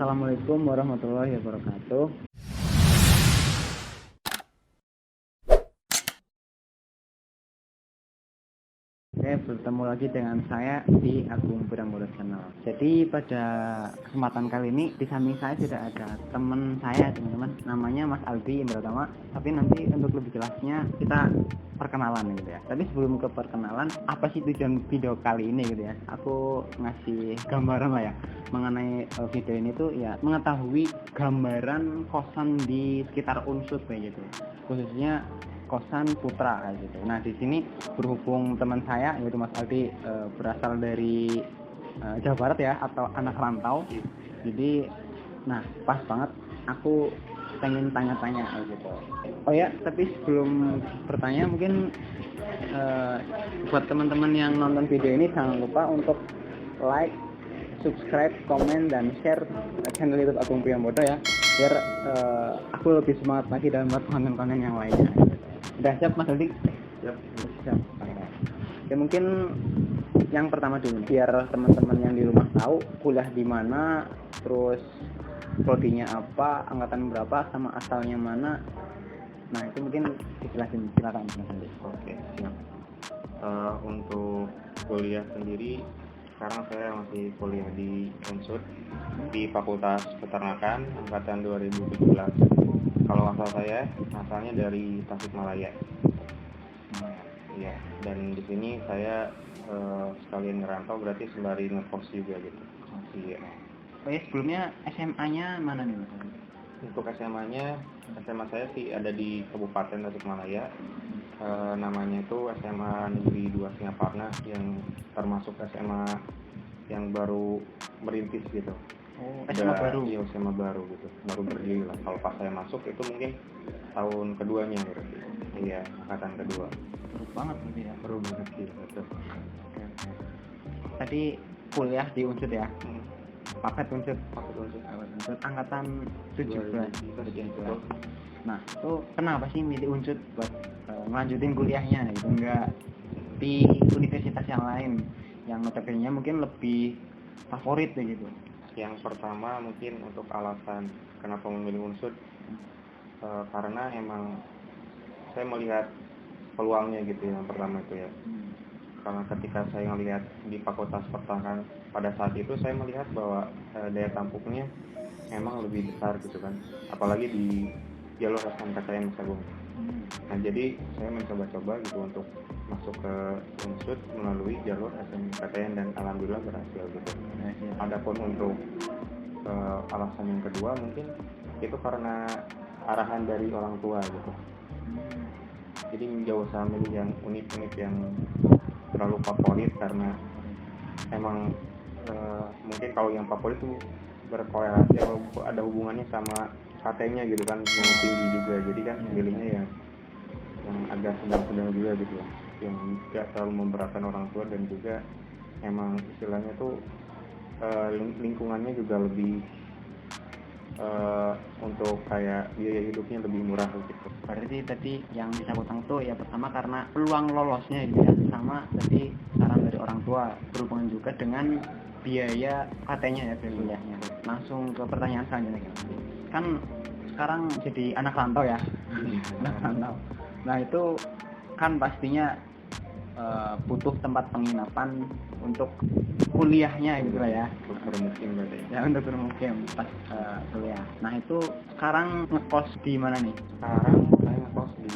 Assalamualaikum warahmatullahi wabarakatuh. Oke, bertemu lagi dengan saya di Agung Brambodo Channel. Jadi pada kesempatan kali ini di samping saya sudah ada teman saya, teman-teman, namanya Mas Aldi Indratama. Tapi nanti untuk lebih jelasnya kita perkenalan gitu ya. Tapi sebelum ke perkenalan, apa sih tujuan video kali ini gitu ya? Aku ngasih gambaran lah ya mengenai video ini tuh ya mengetahui gambaran kosan di sekitar Unsud kayak gitu. Khususnya kosan Putra kayak gitu. Nah di sini berhubung teman saya yaitu Mas Aldi berasal dari Jawa Barat ya, atau anak rantau. Jadi nah pas banget aku pengen tanya-tanya kayak gitu. Oh ya, tapi sebelum bertanya mungkin buat teman-teman yang nonton video ini jangan lupa untuk like, subscribe, komen, dan share channel YouTube Agung Brambodo ya, biar aku lebih semangat lagi dalam buat konten-konten yang lainnya. Udah siap Mas Aldi? Siap. Ya mungkin yang pertama dulu biar teman-teman yang di rumah tahu kuliah di mana, terus prodinya apa, angkatan berapa, sama asalnya mana. Nah itu mungkin dijelasin, silakan Mas Aldi. Oke, siap. Untuk kuliah sendiri sekarang saya masih kuliah di Unsud di Fakultas Peternakan angkatan 2017. Kalau asal saya asalnya dari Tasikmalaya. Ya, dan di sini saya sekalian ngerantau, berarti sembari ngekos juga gitu. Iya. Oh ya, sebelumnya SMA-nya mana nih Mas? Untuk SMA-nya, SMA saya sih ada di Kabupaten Tasikmalaya. Namanya itu SMA Negeri 2 Singaparna, yang termasuk SMA yang baru merintis gitu. Oh, SMA baru? Iya, SMA baru gitu, baru berdiri lah. Kalau pas saya masuk itu mungkin tahun keduanya berarti. Iya, angkatan kedua. Baru banget berarti ya? Baru banget sih, betul. Oke. Tadi kuliah di Unsud ya? Paket Unsud. Angkatan 17. Nah, itu kenapa sih milih Unsud buat ngelanjutin kuliahnya gitu? Enggak di universitas yang lain yang notabene mungkin lebih favorit gitu? Yang pertama mungkin untuk alasan kenapa memilih Unsud, karena emang saya melihat peluangnya gitu yang pertama itu ya. Karena ketika saya melihat di Fakultas Peternakan pada saat itu, saya melihat bahwa daya tampungnya memang lebih besar gitu kan, apalagi di jalur SNMPTN Mas Agung. Nah jadi saya mencoba-coba gitu untuk masuk ke Unsud melalui jalur SNMPTN dan alhamdulillah berhasil gitu. Adapun untuk alasan yang kedua mungkin itu karena arahan dari orang tua gitu. Jadi jauh usah milih yang unik-unik yang terlalu favorit, karena emang mungkin kalau yang favorit itu berkorelasi ada hubungannya sama KT-nya gitu kan, yang tinggi juga. Jadi kan pilihnya yang agak sedang-sedang juga gitu ya, yang tidak terlalu memberatkan orang tua, dan juga emang istilahnya tuh lingkungannya juga lebih untuk kayak biaya hidupnya lebih murah gitu. Berarti tadi yang bisa potong tuh ya pertama karena peluang lolosnya gitu ya, sama tadi saran dari orang tua, berhubungan juga dengan biaya KT-nya ya, biaya kuliahnya. Langsung ke pertanyaan selanjutnya kan sekarang jadi anak rantau ya. Anak rantau. Nah itu kan pastinya butuh tempat penginapan untuk kuliahnya gitu lah ya. Untuk bermukim berarti. Ya untuk bermukim pas kuliah. Nah itu sekarang ngekos di mana nih? Sekarang saya ngekos di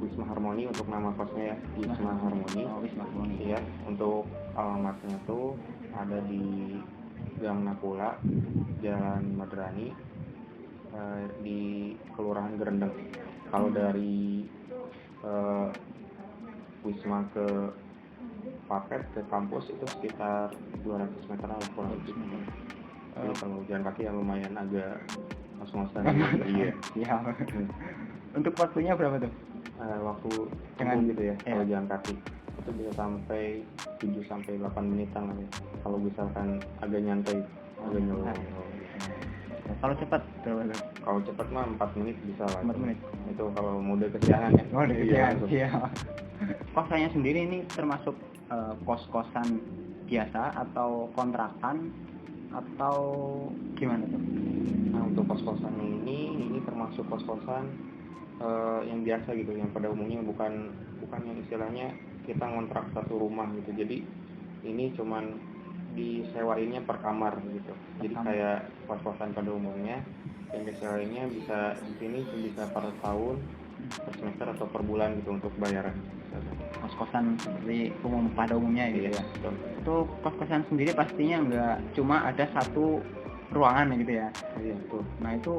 Wisma Harmoni untuk nama kosnya ya, Wisma Harmoni. Oh, Wisma Harmoni. Iya, untuk alamatnya tuh ada di Gang Nakula, Jalan Madrani, di Kelurahan Gerendeng. Kalau dari Wisma ke Paket ke kampus itu sekitar 200 meteran kurang lebih. Jadi kalau jalan kaki ya lumayan agak ngos-ngosan. Iya. Iya. Untuk waktunya berapa tuh? Waktu Dengan gitu ya, kalau iya. jalan kaki itu bisa sampai 7-8 menitan lah ya. Kalau misalkan agak nyantai, agak nyolong. Kalau cepat berapa tuh? Kalau cepat mah 4 menit bisa lah. 4 menit. Itu kalau mode kesiangan ya. Oh, kesiangan. Iya. Kosannya sendiri ini termasuk kos-kosan biasa atau kontrakan atau gimana? untuk kos-kosannya ini termasuk kos-kosan yang biasa gitu, yang pada umumnya bukan yang istilahnya kita ngontrak satu rumah gitu. Jadi ini cuman disewainnya per kamar gitu. Jadi kayak kos-kosan pada umumnya yang disewainnya bisa di sini bisa per tahun, per semester atau per bulan gitu untuk bayaran. Kos-kosan seperti pada umumnya gitu ya. Betul. Itu kos-kosan sendiri pastinya nggak cuma ada satu ruangan gitu ya. Iya betul. Nah itu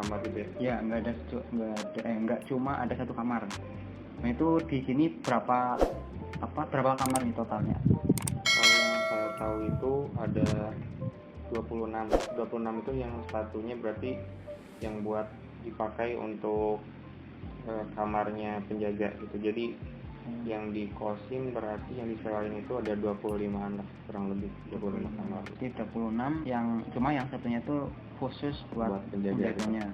kamar gitu ya? Ya nggak cuma ada satu kamar. Nah itu di sini berapa kamar nih totalnya? Kalau yang saya tahu itu ada 26 itu yang satunya berarti yang buat dipakai untuk kamarnya penjaga gitu. Jadi yang dikosin berarti yang disewain itu ada 25-an lah, kurang lebih 25 kamar. Jadi 26 yang satunya itu khusus buat penjaganya.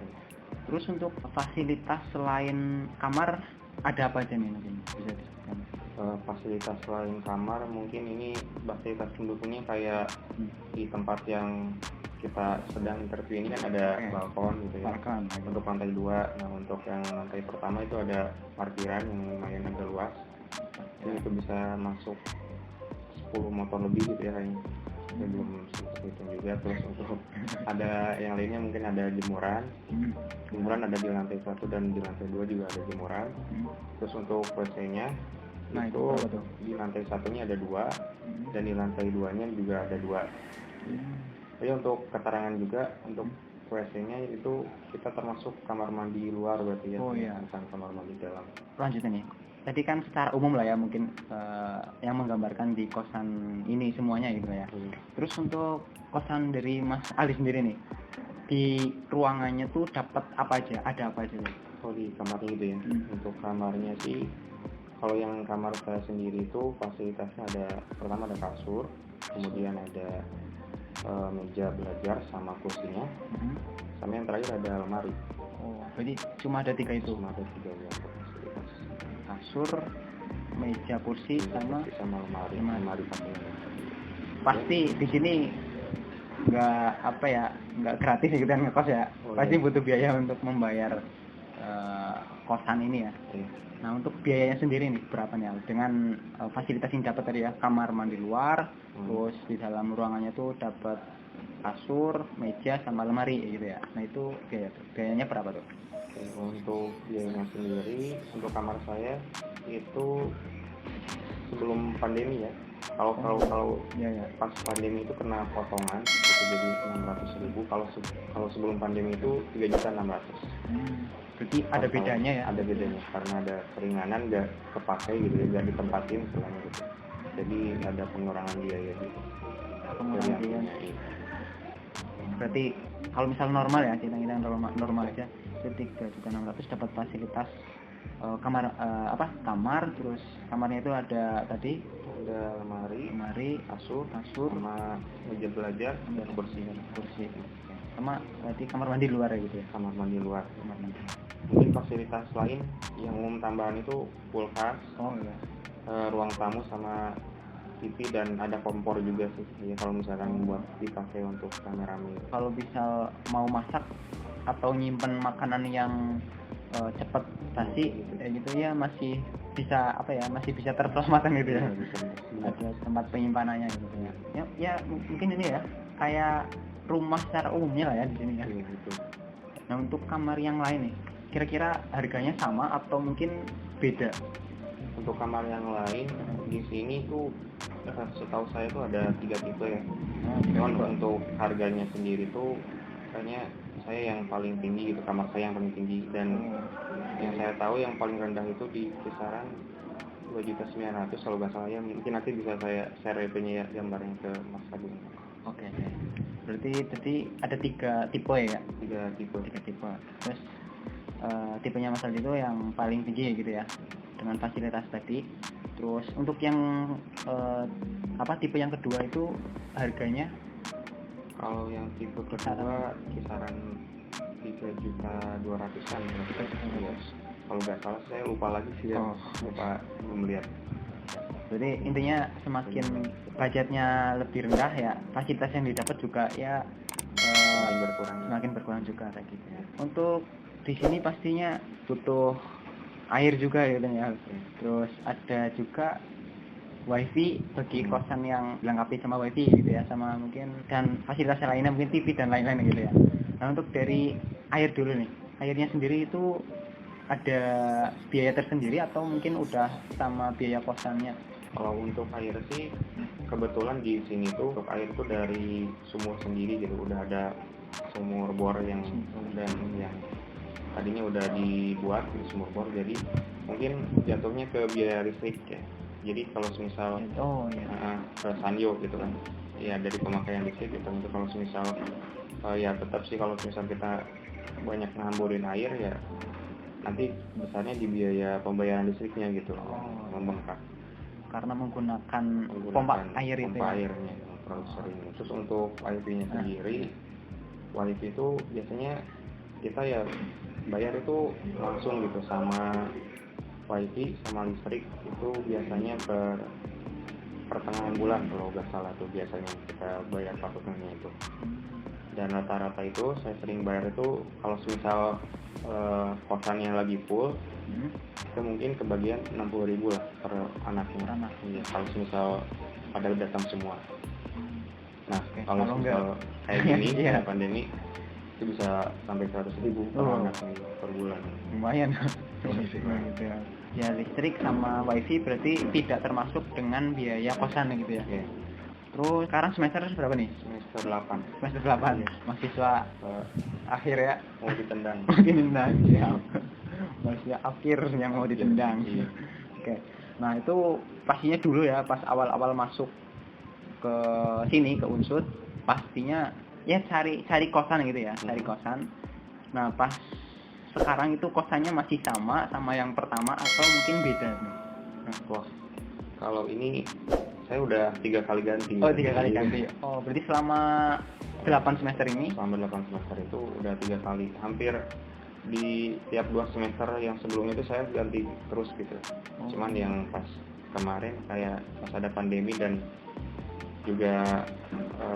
Terus untuk fasilitas selain kamar ada apa aja nih mungkin bisa disebutkan? Fasilitas selain kamar mungkin ini fasilitas pendukungnya kayak di tempat yang kita sedang interview ini kan ada balkon gitu ya. Untuk lantai 2. Nah untuk yang lantai pertama itu ada parkiran yang lumayan agak luas. Jadi itu bisa masuk 10 motor lebih gitu ya kayaknya. Saya belum hitung juga. Terus untuk ada yang lainnya mungkin ada jemuran ada di lantai 1 dan di lantai 2 juga ada jemuran. Terus untuk WC-nya itu di lantai 1-nya ada 2 dan di lantai 2-nya juga ada 2. Jadi untuk keterangan juga untuk WC-nya itu kita termasuk kamar mandi luar berarti ya, bukan kamar mandi dalam. Lanjut nih. Tadi kan secara umum lah ya mungkin yang menggambarkan di kosan ini semuanya gitu ya. Terus untuk kosan dari Mas Ali sendiri nih, di ruangannya tuh dapat apa aja? Ada apa aja? Oh di kamarnya gitu ya. Untuk kamarnya sih, kalau yang kamar saya sendiri itu fasilitasnya pertama ada kasur, kemudian ada meja belajar sama kursinya, sama yang terakhir ada lemari. Oh, jadi cuma ada 3 itu? Cuma ada 3 ya fasilitas. Kasur, meja kursi, sama lemari pastinya. Pasti di sini nggak gratis gitu kan ngekos ya. Pasti butuh biaya untuk membayar kosan ini ya. Nah untuk biayanya sendiri nih berapa nih Al? Dengan fasilitas yang dapat tadi ya, kamar mandi luar, terus di dalam ruangannya tuh dapat kasur, meja sama lemari gitu ya. Nah itu biayanya berapa tuh? Untuk biayanya sendiri untuk kamar saya itu sebelum pandemi ya. Kalau pas pandemi itu kena potongan itu jadi 600.000. Kalau sebelum pandemi itu 3.600.000. Berarti ada bedanya ya? Ada bedanya karena ada keringanan nggak kepakai gitu ya, nggak ditempatin selama gitu. Jadi ada pengurangan biaya gitu. Pengurangan biaya. Berarti kalau misal normal ya, kita normal aja, itu 3.600.000 dapat fasilitas kamar, terus kamarnya itu ada tadi ada lemari, kasur sama meja belajar dan kursi. Sama berarti kamar mandi luar ya gitu ya? Kamar mandi luar. Mungkin fasilitas lain yang umum tambahan itu kulkas, ruang tamu sama TV dan ada kompor juga sih. Ya kalau misalkan buat dipakai untuk rame-rame. Kalau bisa mau masak atau nyimpen makanan yang cepat basi gitu ya masih bisa masih bisa terselamatkan gitu ya. Ada tempat penyimpanannya gitu ya. Ya mungkin ini ya kayak rumah secara umumnya lah ya di sini ya. Nah untuk kamar yang lain nih, kira-kira harganya sama atau mungkin beda? Untuk kamar yang lain di sini tuh setahu saya tuh ada 3 tipe ya. Cuman untuk harganya sendiri tuh kayaknya saya yang paling tinggi gitu, kamar saya yang paling tinggi, dan yang saya tahu yang paling rendah itu di kisaran 2.900.000 kalau nggak salah ya. Mungkin nanti bisa saya share IP-nya ya, gambarnya ke Mas Agung. Oke. Berarti ada 3 tipe ya? 3 tipe. Terus tipenya Mas Aldi itu yang paling tinggi gitu ya, dengan fasilitas tadi. Terus untuk yang tipe yang kedua itu harganya? Kalau yang tipe kedua kisaran 3.200.000-an. Kalau nggak salah saya lupa lagi sih ya. Belum lihat. Jadi intinya semakin budgetnya lebih rendah ya, fasilitas yang didapat juga ya semakin berkurang juga kayak gitu ya. Untuk di sini pastinya butuh air juga gitu ya. Terus ada juga wifi bagi kosan yang dilengkapi sama wifi gitu ya, sama mungkin dan fasilitas lainnya mungkin TV dan lain-lain gitu ya. Nah untuk dari air dulu nih, airnya sendiri itu ada biaya tersendiri atau mungkin udah sama biaya kosannya? Kalau untuk air sih kebetulan di sini tuh untuk air tuh dari sumur sendiri gitu, udah ada sumur bor yang tadinya udah dibuat di sumur bor, jadi mungkin jatuhnya ke biaya listrik ya. Jadi kalau misal ke Sanyo gitu kan, ya dari pemakaian listrik gitu. Untuk kalau misal ya tetap sih kalau misal kita banyak ngambilin air ya nanti besarnya di biaya pembayaran listriknya gitu, membengkak karena menggunakan pompa air itu pompa airnya yang terlalu sering. Terus untuk wifi-nya sendiri, wifi itu biasanya kita ya bayar itu langsung gitu sama wifi sama listrik itu biasanya pertengahan bulan kalau nggak salah tuh biasanya kita bayar patokannya itu. Dan rata-rata itu saya sering bayar itu kalau misal kosannya lagi full itu mungkin kebagian 60.000 lah per anaknya. Iya, kalau misal pada datang semua. Nah kalau misal kayak gini kayak pandemi itu bisa sampai 100.000 per anak per bulan. Lumayan. Ya listrik sama wifi berarti tidak termasuk dengan biaya kosan gitu ya. Yeah. Terus sekarang semester berapa nih? Semester 8. Semester 8. Mahasiswa akhir ya. Mau ditendang. Ya. Mahasiswa akhir yang mau ditendang. Iya. Oke. Nah, itu pastinya dulu ya pas awal-awal masuk ke sini ke Unsud, pastinya ya cari kosan gitu ya, cari kosan. Nah, pas sekarang itu kosannya masih sama yang pertama atau mungkin beda nih? Wah, kalau ini saya udah 3 kali ganti. Oh, 3 kali ganti. Oh, berarti selama 8 semester ini? Selama 8 semester itu udah 3 kali. Hampir di tiap 2 semester yang sebelumnya itu saya ganti terus gitu. Cuman yang pas kemarin kayak pas ada pandemi dan juga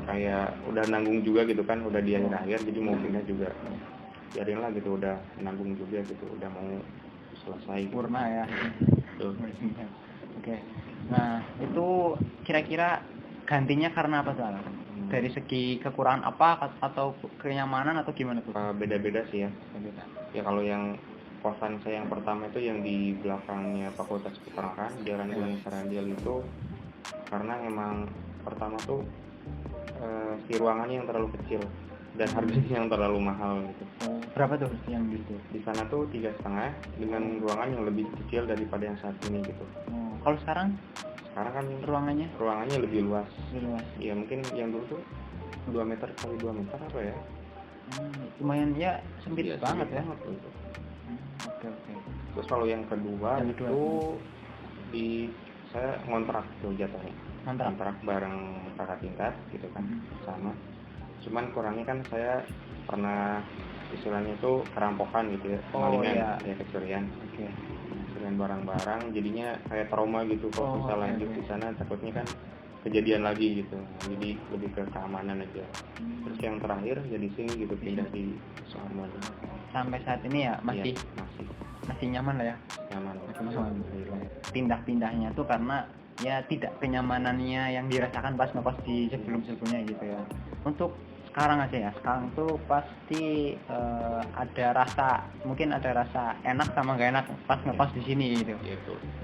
kayak udah nanggung juga gitu kan, udah di akhir-akhir, jadi mau pindah juga biarin lah gitu, udah nanggung juga gitu, udah mau selesai gitu. Purna ya. Oke. Nah, itu kira-kira gantinya karena apa soal? Dari segi kekurangan apa atau kenyamanan atau gimana tuh? Beda-beda sih ya. Ya kalau yang kosan saya yang pertama itu yang di belakangnya Fakultas Peternakan, Jalan Gunung Sarandial itu, karena emang pertama tuh si ruangannya yang terlalu kecil dan harganya yang terlalu mahal gitu. Berapa tuh yang gitu? Di sana tuh 3,5 dengan ruangan yang lebih kecil daripada yang saat ini gitu. Kalau sekarang kan ruangannya lebih luas. Iya, mungkin yang dulu tuh 2 meter kali 2 meter apa ya? Lumayan ya, sempit banget ya. Gitu. Oke. Terus kalau yang kedua itu saya ngontrak tuh jatuhnya. Ngontrak bareng kakak tingkat gitu kan, sama. Cuman kurangnya kan saya pernah istilahnya itu kerampokan gitu ya, malingan, ya kecurian. Curian barang-barang, jadinya kayak trauma gitu kalau bisa lanjut di sana, takutnya kan kejadian lagi gitu. Jadi lebih ke keamanan aja. Terus yang terakhir ya di sini gitu, pindah di Suharman. Sampai saat ini ya masih nyaman lah ya. Nyaman. Pindah-pindahnya tuh karena ya tidak kenyamanannya yang dirasakan pas ngekos di sebelum-sebelumnya gitu ya. Untuk sekarang aja ya, sekarang tuh pasti mungkin ada rasa enak sama gak enak pas ngekos di sini gitu.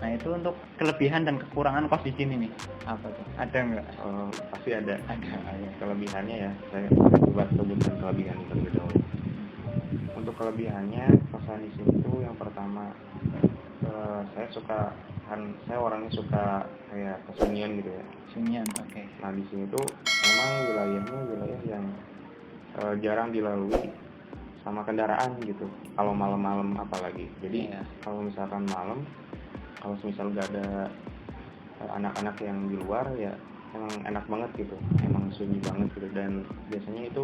Nah itu untuk kelebihan dan kekurangan kos di sini nih, apa tuh? Ada nggak? Pasti ada. Kelebihannya ya, saya coba sebutkan kelebihan terlebih dahulu. Untuk kelebihannya kosan di sini tuh yang pertama, saya orangnya suka kayak kesunyian gitu ya. Sunyian, oke. Nah di sini tuh memang wilayahnya wilayah yang jarang dilalui sama kendaraan gitu. Kalau malam-malam apalagi. Jadi kalau misalkan malam, kalau misal gak ada anak-anak yang di luar ya emang enak banget gitu. Emang sunyi banget gitu, dan biasanya itu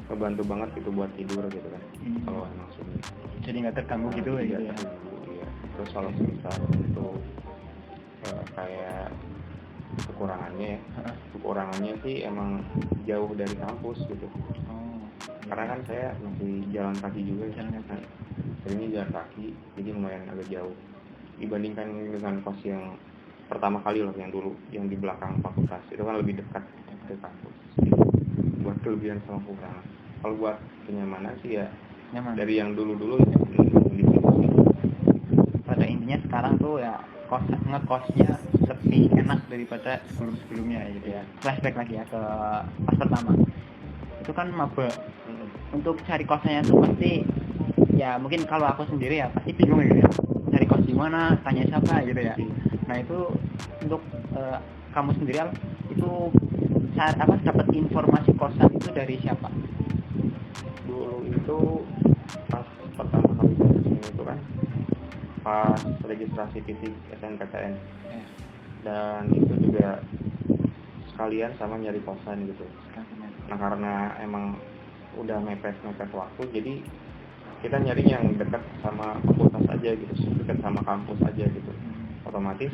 ngebantu banget gitu buat tidur gitu kan. Kalau emang sunyi. Jadi nggak terganggu gitu ya. Iya. Terus kalau misal untuk kayak kekurangannya sih emang jauh dari kampus gitu. karena kan saya masih jalan kaki juga ya. Jalan kaki. Seringnya jalan kaki, jadi lumayan agak jauh dibandingkan dengan kos yang pertama kali loh, yang dulu yang di belakang fakultas itu kan lebih dekat ke kampus. Jadi, buat kelebihan sama kekurangan. Kalau buat kenyamanan sih ya Nyaman. dari yang dulu-dulu ya di situ sih. Pada intinya sekarang tuh ya ngekosnya lebih enak daripada sebelum-sebelumnya gitu ya. Flashback lagi ya ke pas pertama. Itu kan maba. Untuk cari kosnya tuh pasti ya mungkin kalau aku sendiri ya pasti bingung gitu ya. Cari kos di mana, tanya siapa gitu ya. Nah, itu untuk kamu sendiri Al, itu dapat informasi kosan itu dari siapa? Dulu itu pas pertama kali saya kesini itu kan pas registrasi fisik SNPTN, dan itu juga sekalian sama nyari kosan gitu. Nah, karena emang udah mepet waktu, jadi kita nyari yang dekat sama fakultas aja gitu, dekat sama kampus aja gitu. Otomatis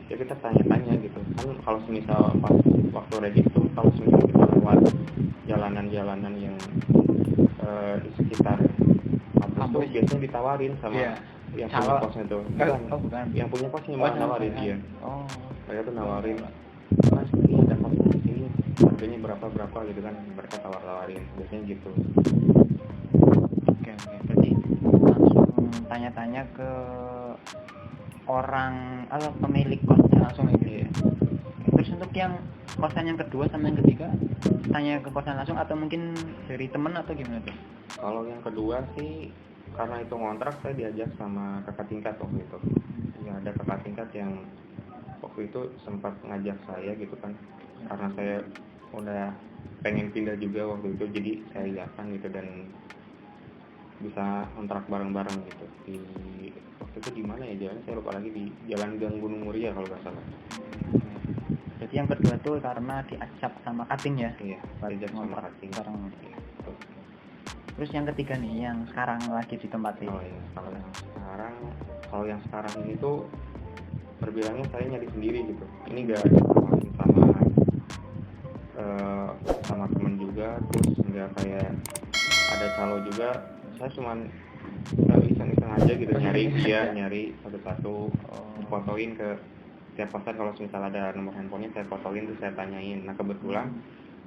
ya kita tanya-tanya gitu kan, kalau semisal pas waktu registrasi kalau semisal kita lewat jalanan-jalanan yang di sekitar kampus tuh biasanya ditawarin sama yang punya kosnya tuh. Bukan. Yang punya kosnya malah nawarin dia. Mereka tuh nawarin, Mas ini ada kos di sini, harganya berapa gitu kan, mereka tawar-tawarin biasanya gitu. Oke. Berarti langsung tanya-tanya ke orang atau pemilik kosnya langsung gitu ya. Terus untuk yang kosan yang kedua sama yang ketiga tanya ke kosan langsung atau mungkin dari temen atau gimana tuh? Kalau yang kedua sih karena itu ngontrak, saya diajak sama kakak tingkat waktu itu. Ya, ada kakak tingkat yang waktu itu sempat ngajak saya gitu kan, karena saya udah pengen pindah juga waktu itu, jadi saya iyakan gitu dan bisa kontrak bareng-bareng gitu di waktu itu di mana ya jalan, saya lupa lagi, di Jalan Gang Gunung Muria kalau nggak salah. Jadi yang kedua tuh karena diajak sama kating ya? Iya, diajak sama kating. Ya, terus yang ketiga nih, yang sekarang lagi ditempatin. Oh iya, kalau yang sekarang ini tuh terbilangnya saya nyari sendiri gitu. Ini gak ditawarin sama temen juga, terus nggak kayak ada calo juga. Saya cuman iseng-iseng aja gitu, nyari satu-satu, fotoin ke tiap kosan. Kalau misal ada nomor handphonenya saya fotoin, terus saya tanyain. Nah, kebetulan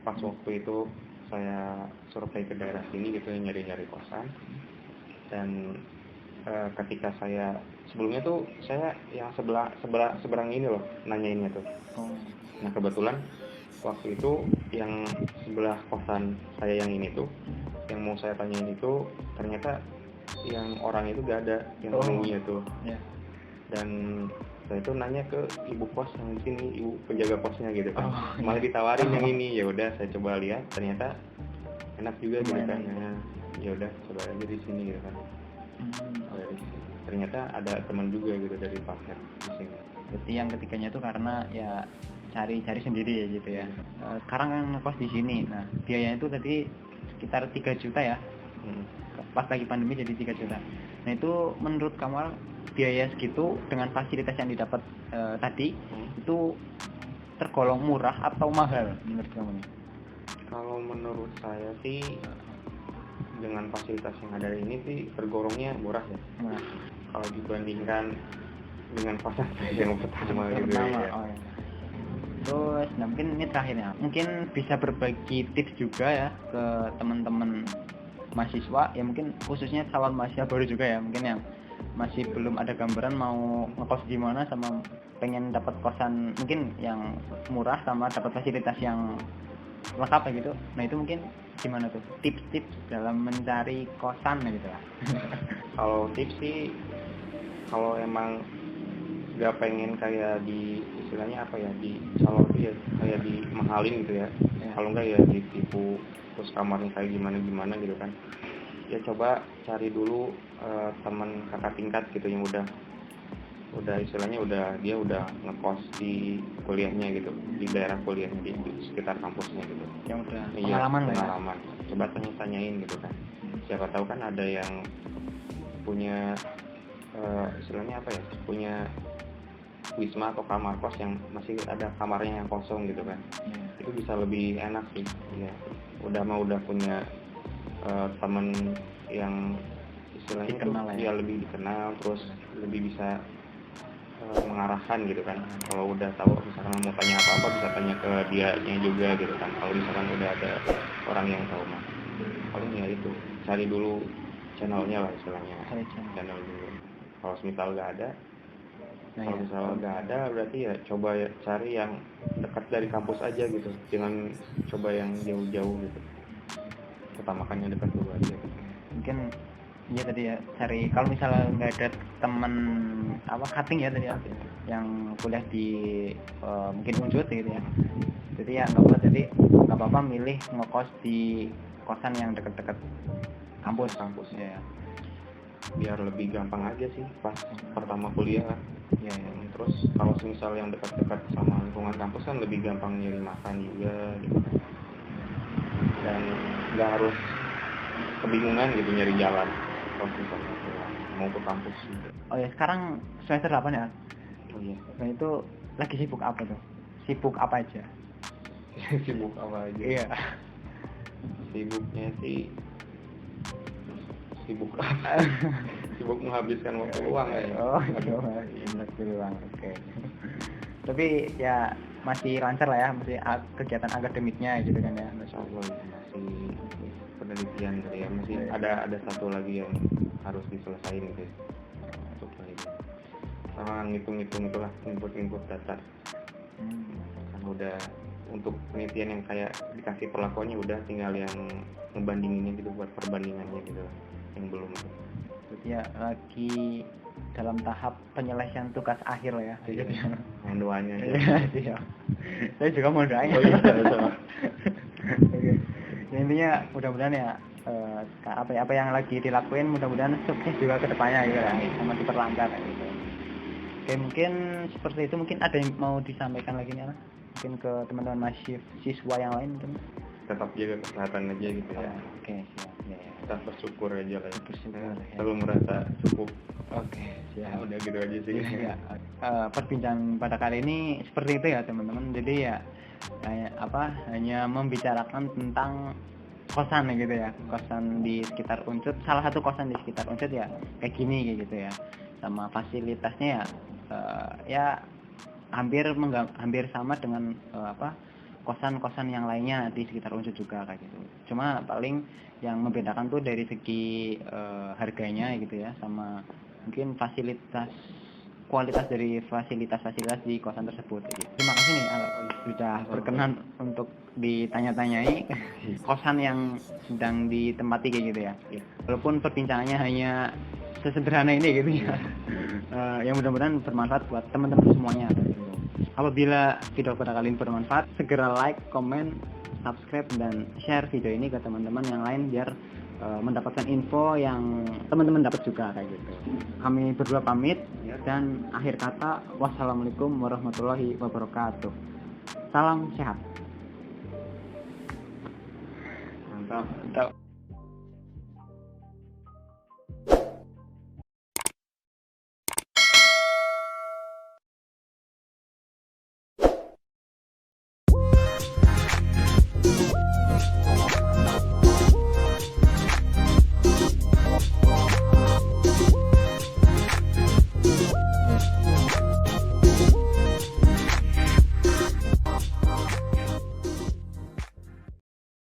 pas waktu itu saya survei ke daerah sini gitu, nyari kosan. Dan ketika saya sebelumnya tuh saya yang seberang ini loh nanyainnya tuh. Nah, kebetulan waktu itu yang sebelah kosan saya yang ini tuh, yang mau saya tanyain itu ternyata yang orang itu gak ada yang menunggunya tuh. Dan saya itu nanya ke ibu kos yang di sini, ibu penjaga kosnya gitu kan. Malah ditawarin yang ini. Ya udah saya coba lihat, ternyata enak juga gitu kan. Ya udah coba aja di sini gitu kan. Ternyata ada teman juga gitu dari pasar di sini. Berarti yang ketiganya itu karena ya cari sendiri ya gitu ya. Sekarang yang ngekos di sini. Nah, biayanya itu tadi sekitar 3 juta ya. Pas lagi pandemi jadi 3 juta. Nah, itu menurut kamu biaya segitu dengan fasilitas yang didapat tadi itu tergolong murah atau mahal menurut kamu nih? Kalau menurut saya sih dengan fasilitas yang ada ini sih tergolongnya murah ya. Kalau dibandingkan dengan kosan yang pertama gitu ya. Terus mungkin ini terakhirnya, mungkin bisa berbagi tips juga ya ke teman-teman mahasiswa ya, mungkin khususnya calon mahasiswa baru juga ya, mungkin yang masih belum ada gambaran mau ngekos di mana sama pengen dapat kosan mungkin yang murah sama dapat fasilitas yang lengkap ya gitu. Nah, itu mungkin gimana tuh tips-tips dalam mencari kosan gitu lah. Kalau tips sih, kalau emang nggak pengen kayak di istilahnya apa ya, di salon itu ya kayak di mahalin gitu ya. Kalau enggak ya ditipu terus kamarnya kayak gimana gitu kan. Ya coba cari dulu teman kakak tingkat gitu yang udah istilahnya dia udah ngekos di kuliahnya gitu, di daerah kuliahnya di sekitar kampusnya gitu. Yang udah pengalaman. Coba tanyain gitu kan. Siapa tahu kan ada yang punya istilahnya apa ya, punya wisma atau kamar kos yang masih ada kamarnya yang kosong gitu kan. Itu bisa lebih enak sih ya. Udah punya teman yang istilahnya Dikenal tuh, ya. ya lebih dikenal, terus lebih bisa mengarahkan gitu kan. Kalau udah tahu misalkan mau tanya apa-apa bisa tanya ke dianya juga gitu kan. Kalau misalkan udah ada orang yang tahu mah, paling ya itu cari dulu channelnya lah istilahnya, Cari channel. channel dulu. Kalau misal nggak ada, Nah, kalau ya. misalnya nggak ada berarti ya coba ya cari yang dekat dari kampus aja gitu, jangan coba yang jauh-jauh gitu, utamakan yang dekat dulu aja gitu. Mungkin ya tadi ya cari, kalau misalnya nggak ada teman apa cutting ya tadi ya, yang kuliah di mungkin Unjut gitu ya, jadi ya nggak apa-apa milih ngekos di kosan yang deket-deket kampus ya. Biar lebih gampang aja sih pas pertama kuliah kan. Ya. Terus kalau misal yang dekat-dekat sama lingkungan kampus kan lebih gampang nyari makan juga gitu kan. Dan nggak harus kebingungan gitu nyari jalan kalau misalnya mau ke kampus gitu. Oh ya, sekarang semester 8 ya. Oh iya. Nah itu lagi sibuk apa tuh? Sibuk apa aja? Sibuk apa aja? Iya. Sibuknya sih sibuk apa? Sibuk menghabiskan waktu luang ya. Oh iya, waktu luang. Oke. Tapi ya masih lancar lah ya, masih kegiatan akademiknya gitu kan ya. Masya Allah masih penelitian gitu ya, masih ada satu lagi yang harus diselesaikan gitu ya. Untuk ini sama ngitung-ngitung itulah, input data. Kan udah untuk penelitian yang kayak dikasih perlakuannya udah, tinggal yang ngebandinginnya gitu, buat perbandingannya gitu yang belum. Ya lagi dalam tahap penyelesaian tugas akhir lah ya. Iya. Yang doanya aja. Iya. Saya juga mau doain. Oh iya, sama. Oke. Ya, intinya mudah-mudahan ya apa yang lagi dilakuin mudah-mudahan sukses juga ke depannya gitu ya, sama diperlancar gitu. Oke, mungkin seperti itu. Mungkin ada yang mau disampaikan lagi nih, mungkin ke teman-teman mahasiswa yang lain mungkin. Tetap jaga kesehatan aja gitu ya. Oke, siap. Ya. Kita bersyukur aja lah ya. Bersyukur ya. Selalu merasa cukup. Oke, siap. Udah gitu aja sih. Ya. Perbincangan pada kali ini seperti itu ya teman-teman. Jadi ya hanya membicarakan tentang kosan gitu ya, kosan di sekitar Unsut, salah satu kosan di sekitar Unsut ya kayak gini gitu ya, sama fasilitasnya ya hampir sama dengan kosan-kosan yang lainnya di sekitar Unsut juga kayak gitu. Cuma paling yang membedakan tuh dari segi harganya gitu ya, sama mungkin kualitas dari fasilitas di kosan tersebut gitu. Terima kasih nih sudah berkenan untuk ditanya-tanyai kosan yang sedang ditempati kayak gitu ya. Walaupun perbincangannya hanya sesederhana ini gitu ya. Yang mudah-mudahan bermanfaat buat teman-teman semuanya. Apabila video pada kali ini bermanfaat, segera like, comment, subscribe, dan share video ini ke teman-teman yang lain biar mendapatkan info yang teman-teman dapat juga kayak gitu. Kami berdua pamit dan akhir kata wassalamualaikum warahmatullahi wabarakatuh. Salam sehat. Mantap. Mantap.